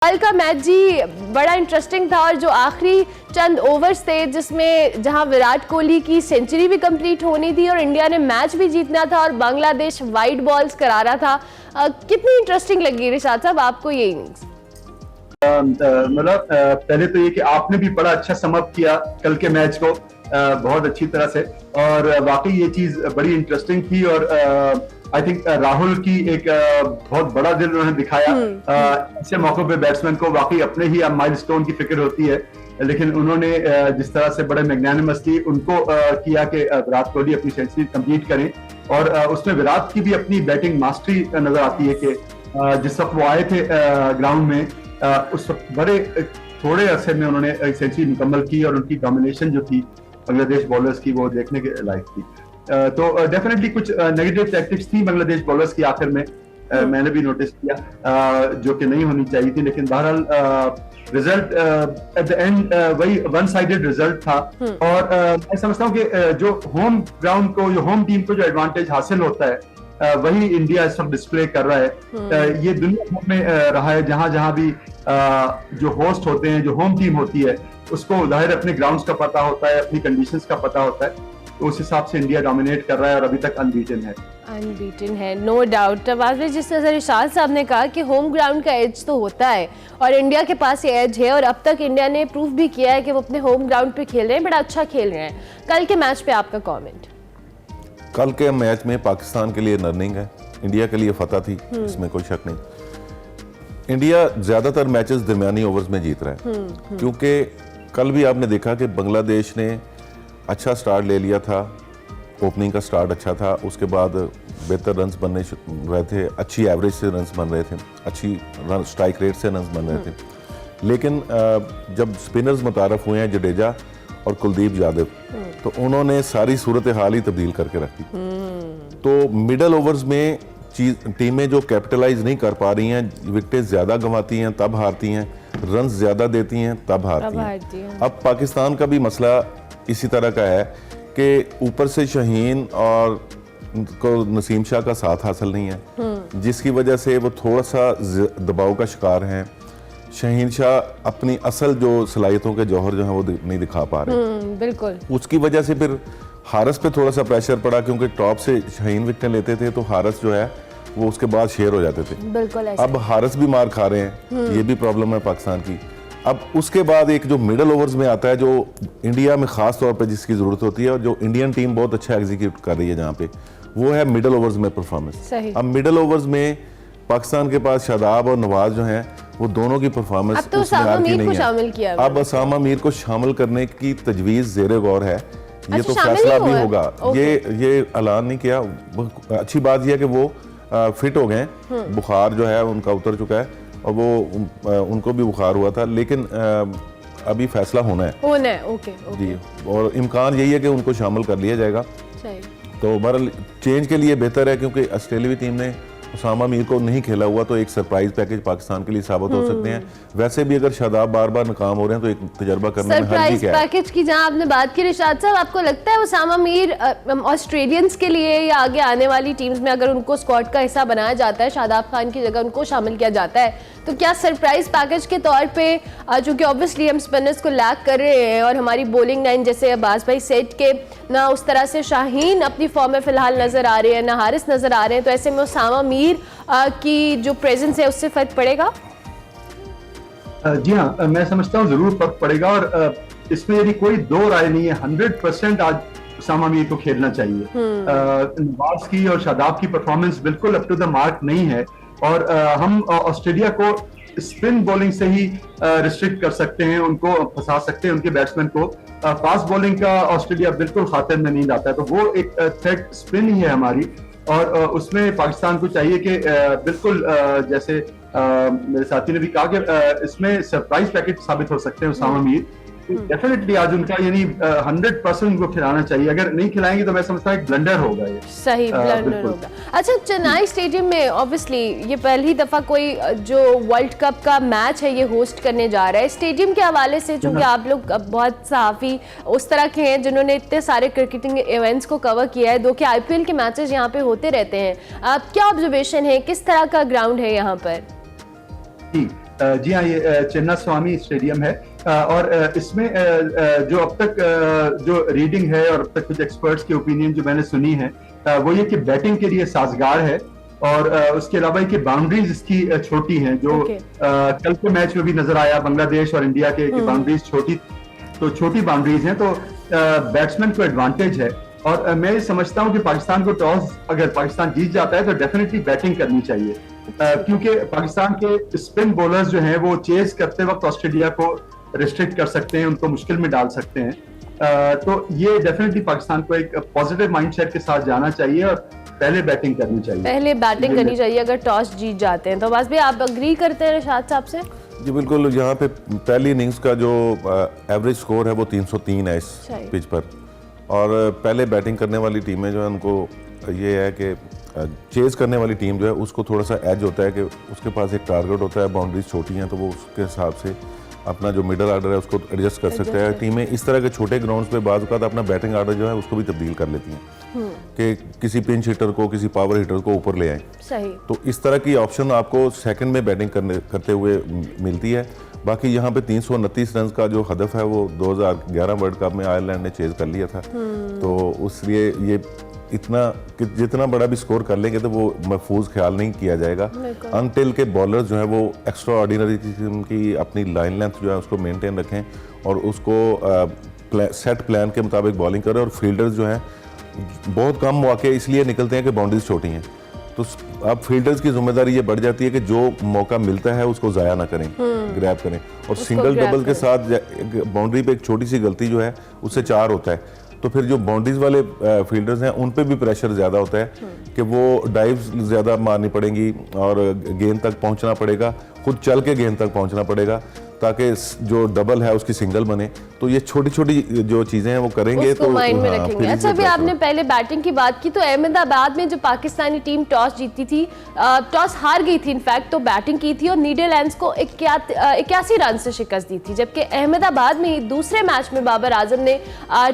कल का मैच जी बड़ा इंटरेस्टिंग था और जो आखिरी चंद ओवर्स थे जिसमें जहां विराट कोहली की सेंचुरी भी कंप्लीट होनी थी और इंडिया ने मैच भी जीतना था और बांग्लादेश वाइड बॉल्स करा रहा था। कितनी इंटरेस्टिंग लगी रिशाद साहब आपको ये इनिंग्स? मतलब पहले तो ये कि आपने भी बड़ा अच्छा समअप किया कल के मैच को बहुत अच्छी तरह से, और वाकई ये चीज बड़ी इंटरेस्टिंग थी। और आई थिंक राहुल की एक बहुत बड़ा दिल उन्होंने दिखाया। ऐसे मौकों पे बैट्समैन को वाकई अपने ही माइलस्टोन की फिक्र होती है, लेकिन उन्होंने जिस तरह से बड़े मैग्नानिमसली उनको किया कि विराट कोहली अपनी सेंचुरी कंप्लीट करें। और उसमें विराट की भी अपनी बैटिंग मास्टरी नजर आती है कि जिस वक्त वो आए थे ग्राउंड में उस वक्त बड़े थोड़े अरसे में उन्होंने सेंचुरी मुकम्मल की और उनकी डोमिनेशन जो थी बांग्लादेश बॉलर्स की वो देखने के लायक थी। तो डेफिनेटली कुछ नेगेटिव टैक्टिक्स थी बांग्लादेश बॉलर्स की आखिर में, मैंने भी नोटिस किया जो कि नहीं होनी चाहिए थी, लेकिन बहरहाल रिजल्ट एट द एंड वही वन साइडेड रिजल्ट था। और मैं समझता हूँ कि जो होम ग्राउंड को, जो होम टीम को जो एडवांटेज हासिल होता है वही इंडिया इस वक्त डिस्प्ले कर रहा है। ये दुनिया भर में रहा है, जहां जहां भी जो होस्ट होते हैं, जो होम टीम होती है, उसको जाहिर अपने ग्राउंड्स का पता होता है, अपनी कंडीशंस का पता होता है, तो उस हिसाब से इंडिया डोमिनेट कर रहा है और अभी तक अनबीटन है। No doubt. अब जिस तरह रिशाद साहब ने कहा कि होम ग्राउंड का एज तो होता है और इंडिया के पास ये एज है और अब तक इंडिया ने प्रूव भी किया है कि वो अपने होम ग्राउंड पे खेल रहे हैं, बड़ा अच्छा खेल रहे हैं। कल के मैच पे आपका कॉमेंट? कल के मैच में पाकिस्तान के लिए लर्निंग है, इंडिया के लिए फतह थी, इसमें कोई शक नहीं। इंडिया ज्यादातर मैचेस दरमियानी ओवर्स में जीत रहा है, क्योंकि कल भी आपने देखा कि बांग्लादेश ने अच्छा स्टार्ट ले लिया था, ओपनिंग का स्टार्ट अच्छा था, उसके बाद बेहतर रन्स बनने रहे थे, अच्छी एवरेज से रन्स बन रहे थे, अच्छी रन स्ट्राइक रेट से रन्स बन रहे थे। लेकिन जब स्पिनर्स मुतारफ हुए हैं जडेजा और कुलदीप यादव, तो उन्होंने सारी सूरत हाल ही तब्दील करके रखी। तो मिडल ओवर्स में टीमें जो कैपिटलाइज नहीं कर पा रही हैं, विकेटें ज्यादा गंवाती हैं तब हारती हैं, रन्स ज्यादा देती हैं तब हारती हैं। अब पाकिस्तान का भी मसला इसी तरह का है कि ऊपर से शाहीन और को नसीम शाह का साथ हासिल नहीं है, जिसकी वजह से वो थोड़ा सा दबाव का शिकार हैं। शाहीन शाह अपनी असल जो सलाहियतों के जौहर जो है वो नहीं दिखा पा रहे। बिल्कुल। उसकी वजह से फिर हारस पे थोड़ा सा प्रेशर पड़ा, क्योंकि टॉप से शाहीन विकेटें लेते थे तो हारस जो है वो उसके बाद शेयर हो जाते थे। बिल्कुल। अब हारस भी मार खा रहे हैं, ये भी प्रॉब्लम है पाकिस्तान की। अब उसके बाद एक जो मिडल ओवर्स में आता है, जो इंडिया में खास तौर पे जिसकी जरूरत होती है और जो इंडियन टीम बहुत अच्छा एग्जीक्यूट कर रही है जहाँ पे, वो है मिडल ओवर्स में परफॉर्मेंस। अब मिडल ओवर्स में पाकिस्तान के पास शादाब और नवाज जो हैं वो दोनों की परफॉर्मेंस अब तो उसामा मीर को शामिल किया। अब उसामा मीर को शामिल करने की तजवीज जेर गौर है। ये तो फैसला भी होगा, ये ऐलान नहीं किया। अच्छी बात यह है कि वो फिट हो गए, बुखार जो है उनका उतर चुका है और वो उनको भी बुखार हुआ था, लेकिन अभी फैसला होना है। ओके जी, और इम्कान यही है कि उनको शामिल कर लिया जाएगा। तो बहरहाल चेंज के लिए बेहतर है, क्योंकि ऑस्ट्रेलियाई टीम ने उसामा मीर को नहीं खेला हुआ तो एक सरप्राइज पैकेज पाकिस्तान के लिए साबित हो सकते हैं। वैसे भी अगर शादाब बार बार नाकाम हो रहे हैं तो एक तजर्बा करने में हर्ज क्या है। पैकेज की जहां आपने बात की रिशाद साहब, आपको लगता है उसामा मीर ऑस्ट्रेलियंस के लिए या आगे आने वाली टीम्स में अगर उनको स्क्वाड का हिस्सा बनाया जाता है, शादाब खान की जगह उनको शामिल किया जाता है, तो क्या सरप्राइज पैकेज के तौर पे, चूंकि ऑब्वियसली हम स्पिनर्स को लैक कर रहे हैं और हमारी बॉलिंग लाइन जैसे अब्बास भाई सेट के ना उस तरह से शाहीन अपनी फॉर्म में फिलहाल नजर आ रहे हैं, ना हारिस नजर आ रहे हैं, तो ऐसे में उसामा मीर की जो प्रेजेंस है उससे फर्क पड़ेगा? जी हाँ, मैं समझता हूँ जरूर फर्क पड़ेगा। और इसमें यदि कोई दो राय नहीं है, 100% आज उसामा मीर को खेलना चाहिए। नवाज की और शादाब की परफॉर्मेंस बिल्कुल अप टू द मार्क नहीं है, और हम ऑस्ट्रेलिया को स्पिन बॉलिंग से ही रिस्ट्रिक्ट कर सकते हैं, उनको फंसा सकते हैं, उनके बैट्समैन को। फास्ट बॉलिंग का ऑस्ट्रेलिया बिल्कुल खातिर में नहीं लाता है, तो वो एक थ्रेट स्पिन ही है हमारी। और उसमें पाकिस्तान को चाहिए कि बिल्कुल जैसे मेरे साथी ने भी कहा कि इसमें सरप्राइज पैकेज साबित हो सकते हैं उसामा मीर। डेफिनेटली आज उनका यानी 100% उनको खिलाना चाहिए। अगर नहीं खिलाएंगे तो मैं समझता हूँ एक ब्लंडर होगा, ये सही ब्लंडर होगा। अच्छा, चेन्नई स्टेडियम में ऑब्वियसली ये पहली दफा कोई जो वर्ल्ड कप का मैच है ये होस्ट करने जा रहा है। स्टेडियम के हवाले से, चूंकि आप लोग बहुत सहाफी उस तरह के हैं जिन्होंने इतने सारे क्रिकेटिंग इवेंट्स को कवर किया है, दो के IPL के मैचेस यहाँ पे होते रहते हैं, क्या ऑब्जर्वेशन है, किस तरह का ग्राउंड है यहाँ पर? जी हाँ, ये चिन्नास्वामी स्टेडियम है और इसमें जो अब तक जो रीडिंग है और अब तक कुछ एक्सपर्ट्स के ओपिनियन जो मैंने सुनी है वो ये कि बैटिंग के लिए साजगार है और उसके अलावा कि बाउंड्रीज इसकी छोटी हैं जो कल के मैच में भी नजर आया बांग्लादेश और इंडिया के बाउंड्रीज छोटी बाउंड्रीज हैं तो बैट्समैन को एडवांटेज है और मैं ये समझता हूं कि पाकिस्तान को टॉस अगर पाकिस्तान जीत जाता है तो डेफिनेटली बैटिंग करनी चाहिए क्योंकि पाकिस्तान के स्पिन बॉलर्स जो हैं वो चेज करते वक्त ऑस्ट्रेलिया को रिस्ट्रिक्ट कर सकते हैं, उनको मुश्किल में डाल सकते हैं। तो ये डेफिनेटली पाकिस्तान को एक पॉजिटिव माइंडसेट के साथ जाना चाहिए और पहले बैटिंग करनी चाहिए अगर टॉस जीत जाते हैं तो बस भी आप अग्री करते हैं निशात साहब से? जी बिल्कुल, यहाँ पे पहली इनिंग्स का जो एवरेज स्कोर है वो 303 है इस पिच पर और पहले बैटिंग करने वाली टीमें जो है उनको ये है कि चेज करने वाली टीम जो है उसको थोड़ा सा एज होता है कि उसके पास एक टारगेट होता है, बाउंड्रीज छोटी हैं तो वो उसके हिसाब से अपना जो मिडल आर्डर है उसको एडजस्ट कर सकता है। टीमें इस तरह के छोटे ग्राउंड्स पे बाद का अपना बैटिंग आर्डर जो है उसको भी तब्दील कर लेती हैं कि किसी पिंच हिटर को किसी पावर हिटर को ऊपर ले आए। सही। तो इस तरह की ऑप्शन आपको सेकंड में बैटिंग करते हुए मिलती है। बाकी यहाँ पे 329 रन का जो हदफ है वो 2011 वर्ल्ड कप में आयरलैंड ने चेज कर लिया था तो उसलिए ये इतना कि जितना बड़ा भी स्कोर कर लेंगे तो वो महफूज ख्याल नहीं किया जाएगा अनटिल के बॉलर्स जो है वो एक्स्ट्रा ऑर्डिनरी किस्म की अपनी लाइन लेंथ जो है उसको मेंटेन रखें और उसको सेट प्लान के मुताबिक बॉलिंग करें और फील्डर्स जो हैं बहुत कम मौके इसलिए निकलते हैं कि बाउंड्रीज छोटी हैं तो अब फील्डर्स की जिम्मेदारी ये बढ़ जाती है कि जो मौका मिलता है उसको ज़ाया ना करें, ग्रैब करें और सिंगल डबल के साथ बाउंड्री पे एक छोटी सी गलती जो है उससे 4 होता है तो फिर जो बाउंड्रीज वाले फील्डर्स हैं उन पे भी प्रेशर ज़्यादा होता है कि वो डाइव्स ज़्यादा मारनी पड़ेंगी और गेंद तक पहुंचना पड़ेगा, खुद चल के गेंद तक पहुंचना पड़ेगा ताकि जो डबल है उसकी सिंगल बने। तो ये छोटी छोटी जो चीजें हैं वो करेंगे तो माइंड में रखेंगे। अच्छा, अभी आपने पहले बैटिंग की बात की तो अहमदाबाद में जो पाकिस्तानी टीम टॉस जीती थी, टॉस हार गई थी इनफैक्ट, तो बैटिंग की थी और नीदरलैंड्स को 81 रन से शिकस्त दी थी, जबकि अहमदाबाद में ही दूसरे मैच में बाबर आजम ने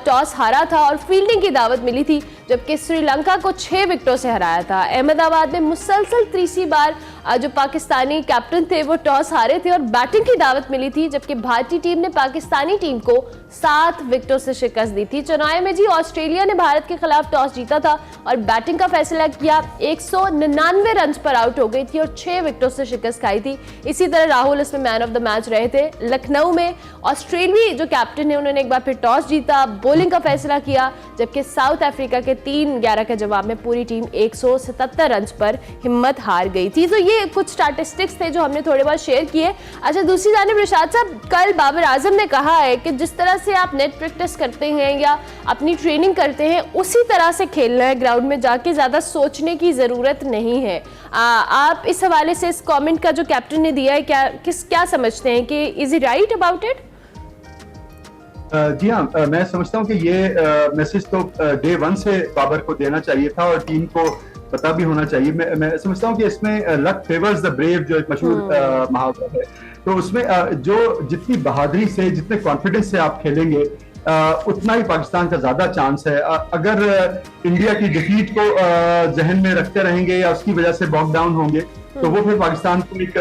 टॉस हारा था और फील्डिंग की दावत मिली थी, जबकि श्रीलंका को 6 विकेटों से हराया था। अहमदाबाद में मुसलसल तीसरी बार जो पाकिस्तानी कैप्टन थे वो टॉस हारे थे और बैटिंग की दावत मिली थी, जबकि भारतीय टीम ने पाकिस्तानी टीम को 7 विकेटों से शिकस्त दी थी। चेन्नई में जी ऑस्ट्रेलिया ने भारत के खिलाफ टॉस जीता था और बैटिंग का फैसला किया, 199 रन पर आउट हो गई थी और 6 विकेटों से शिकस्त खाई थी। इसी तरह राहुल इसमें मैन ऑफ द मैच रहे थे। लखनऊ में ऑस्ट्रेलियाई जो कैप्टन है उन्होंने एक बार फिर टॉस जीता, बॉलिंग का फैसला किया, जबकि साउथ अफ्रीका के 3-11 के जवाब में पूरी टीम 177 रन पर हिम्मत हार गई थी। तो ये कुछ स्टैटिस्टिक्स थे जो हमने थोड़े बहुत शेयर किए। अच्छा, दूसरी जानिब रिशाद साहब, कल बाबर आजम ने कहा है कि जिस तरह से आप नेट प्रैक्टिस करते हैं या अपनी ट्रेनिंग करते हैं उसी तरह से खेलना है, ग्राउंड में जाके ज़्यादा सोचने की ज़रूरत नहीं है। आप इस हवाले से इस कमेंट का जो कैप्टन ने दिया है क्या समझते हैं कि is he right about it? जी हाँ, मैं समझता हूँ कि ये मैसेज तो डे 1 से बाबर को देना चाहिए था और टीम को पता भी होना चाहिए। मैं समझता हूँ कि इसमें लक फेवर्स द ब्रेव जो एक मशहूर मुहावरा है, तो उसमें जो जितनी बहादुरी से जितने कॉन्फिडेंस से आप खेलेंगे उतना ही पाकिस्तान का ज्यादा चांस है। अगर इंडिया की डिफीट को जहन में रखते रहेंगे या उसकी वजह से बॉक डाउन होंगे तो वो फिर पाकिस्तान को एक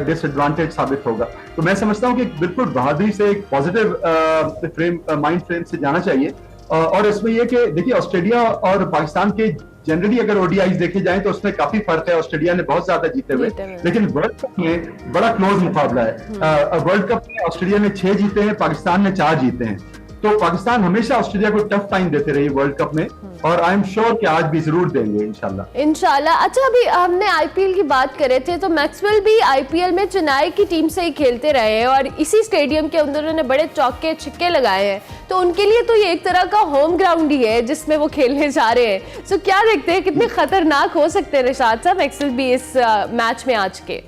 डिसएडवांटेज साबित होगा। तो मैं समझता हूँ कि बिल्कुल बहादुरी से एक पॉजिटिव माइंड फ्रेम से जाना चाहिए। और इसमें यह कि देखिए ऑस्ट्रेलिया और पाकिस्तान के जनरली अगर ओडीआईज देखे जाएं तो उसमें काफी फर्क है। ऑस्ट्रेलिया ने बहुत ज्यादा जीते हुए, लेकिन वर्ल्ड कप में बड़ा क्लोज मुकाबला है। वर्ल्ड कप में ऑस्ट्रेलिया ने 6 जीते हैं, पाकिस्तान ने 4 जीते हैं। तो पाकिस्तान हमेशा ऑस्ट्रेलिया को टफ टाइम देते रही वर्ल्ड कप में और आई एम श्योर कि आज भी जरूर देंगे इंशाल्लाह। अच्छा, अभी हमने आईपीएल की बात करे थे तो मैक्सवेल भी आईपीएल में चेन्नई की टीम से ही खेलते रहे हैं और इसी स्टेडियम के अंदर उन्होंने बड़े चौके छिक्के लगाए हैं, तो उनके लिए तो ये एक तरह का होम ग्राउंड ही है जिसमें वो खेलने जा रहे हैं। तो क्या देखते हैं कितने खतरनाक हो सकते हैं रिशाद साहब मैक्सवेल भी इस मैच में आज के?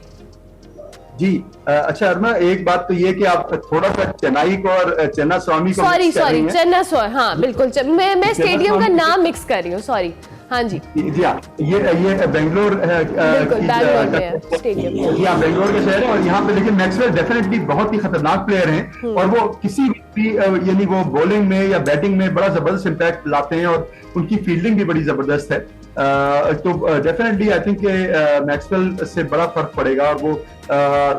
जी अच्छा अरमा, एक बात तो ये कि आप थोड़ा सा चेन्नई को और चिन्नास्वामी को सॉरी चिन्नास्वामी, हाँ बिल्कुल, मैं स्टेडियम का नाम मिक्स कर रही हूँ, सॉरी। हाँ जी जी हाँ, ये बेंगलोर स्टेडियम, जी हाँ बेंगलोर के शहर है और यहाँ पे लेकिन मैक्सवेल डेफिनेटली बहुत ही खतरनाक प्लेयर हैं और वो किसी भी यानी वो बॉलिंग में या बैटिंग में बड़ा जबरदस्त इंपैक्ट लाते हैं और उनकी फील्डिंग भी बड़ी जबरदस्त है। तो डेफिनेटली आई थिंक मैक्सवेल से बड़ा फर्क पड़ेगा और वो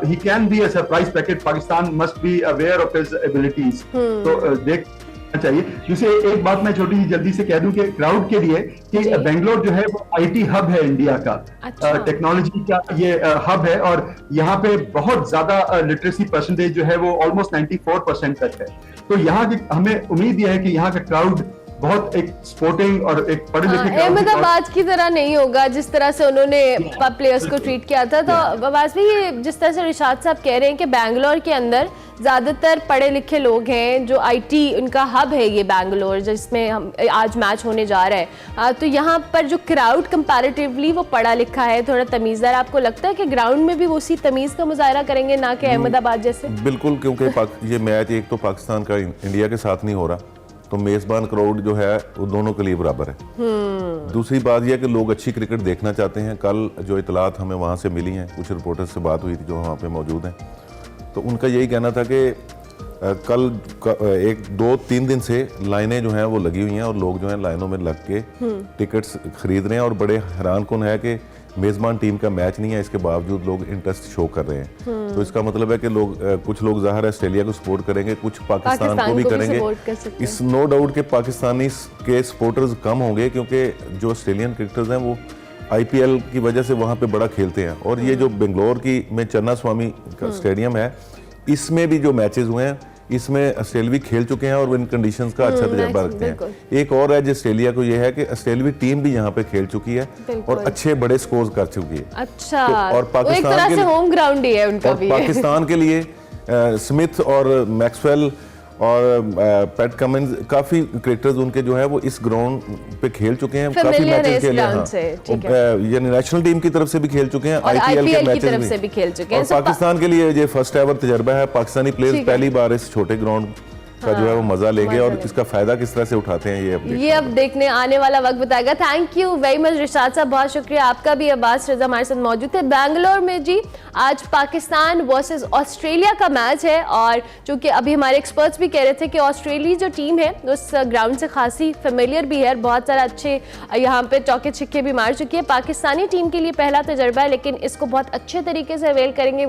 he can be a surprise packet. Pakistan must be aware of his abilities. तो देख चाहिए. दूसरी एक बात मैं छोटी सी जल्दी से कह दूं कि क्राउड के लिए कि बेंगलोर जो है वो आईटी हब है इंडिया का. अच्छा। टेक्नोलॉजी का ये हब है और यहाँ पे बहुत ज्यादा लिटरेसी परसेंटेज जो है वो ऑलमोस्ट 94% तक है. तो यहाँ की हमें उम्मीद यह है कि यहाँ का क्राउड बहुत एक स्पोर्टिंग और एक पढ़े लिखे अहमदाबाद की तरह नहीं होगा जिस तरह से उन्होंने प्लेयर्स को ट्रीट किया था. तो अब्बास भाई, ये जिस तरह से रिशाद साहब कह रहे हैं कि बैंगलोर के अंदर ज्यादातर पढ़े लिखे लोग हैं, जो आईटी उनका हब है ये बैंगलोर, जिसमें हम आज मैच होने जा रहा है, तो यहाँ पर जो क्राउड कंपैरेटिवली वो पढ़ा लिखा है, थोड़ा तमीज़दार. आपको लगता है कि ग्राउंड में भी वो उसी तमीज़ का मुजाहरा करेंगे, ना कि अहमदाबाद जैसे? बिल्कुल, क्योंकि ये मैच एक तो पाकिस्तान का इंडिया के साथ नहीं हो रहा, तो मेजबान क्राउड जो है वो दोनों के लिए बराबर है. दूसरी बात यह कि लोग अच्छी क्रिकेट देखना चाहते हैं. कल जो इतलात हमें वहाँ से मिली हैं, कुछ रिपोर्टर्स से बात हुई थी जो वहाँ पे मौजूद हैं, तो उनका यही कहना था कि कल 1-2-3 दिन से लाइनें जो हैं वो लगी हुई हैं और लोग जो हैं लाइनों में लग के टिकट्स खरीद रहे हैं. और बड़े हैरानकुन है कि मेज़बान टीम का मैच नहीं है, इसके बावजूद लोग इंटरेस्ट शो कर रहे हैं. तो इसका मतलब है कि कुछ लोग ज़ाहिर है ऑस्ट्रेलिया को सपोर्ट करेंगे, कुछ पाकिस्तान को भी करेंगे. इस नो डाउट के पाकिस्तानी के सपोर्टर्स कम होंगे, क्योंकि जो ऑस्ट्रेलियन क्रिकेटर्स हैं वो आईपीएल की वजह से वहाँ पे बड़ा खेलते हैं. और ये जो बेंगलोर की में चन्ना स्वामी स्टेडियम है, इसमें भी जो मैचेस हुए हैं इसमें ऑस्ट्रेलिया खेल चुके हैं और वो इन कंडीशंस का अच्छा तजुर्बा रखते हैं. एक और है जो ऑस्ट्रेलिया को ये है कि ऑस्ट्रेलियावी टीम भी यहाँ पे खेल चुकी है और अच्छे बड़े स्कोर्स कर चुकी है. अच्छा. तो और पाकिस्तान एक तरह से होम ग्राउंड ही है उनका भी. पाकिस्तान के लिए स्मिथ और मैक्सवेल और पैट कमिंस, काफी क्रिकेटर्स उनके जो है वो इस ग्राउंड पे खेल चुके हैं, काफी मैचेस खेले हैं. ये नेशनल टीम की तरफ से भी खेल चुके हैं, आईपीएल के मैचेस भी खेल चुके हैं. पाकिस्तान के लिए ये फर्स्ट एवर तजर्बा है. पाकिस्तानी प्लेयर्स पहली बार इस छोटे ग्राउंड का जो है वो मजा लेंगे और इसका फायदा किस तरह से उठाते हैं ये अब देखने आने वाला वक्त बताएगा. Thank you very much Rishad साहब, बहुत शुक्रिया आपका भी. अब्बास रजा हमारे साथ मौजूद थे बैंगलोर में. जी, आज पाकिस्तान वर्सेस ऑस्ट्रेलिया का मैच है और चूंकि अभी हमारे एक्सपर्ट्स भी कह रहे थे कि ऑस्ट्रेलिया जो टीम है उस ग्राउंड से खासी फेमिलियर भी है, बहुत सारा अच्छे यहाँ पे चौके छिक्के भी मार चुकी है. पाकिस्तानी टीम के लिए पहला तजर्बा है, लेकिन इसको बहुत अच्छे तरीके से अवेल करेंगे.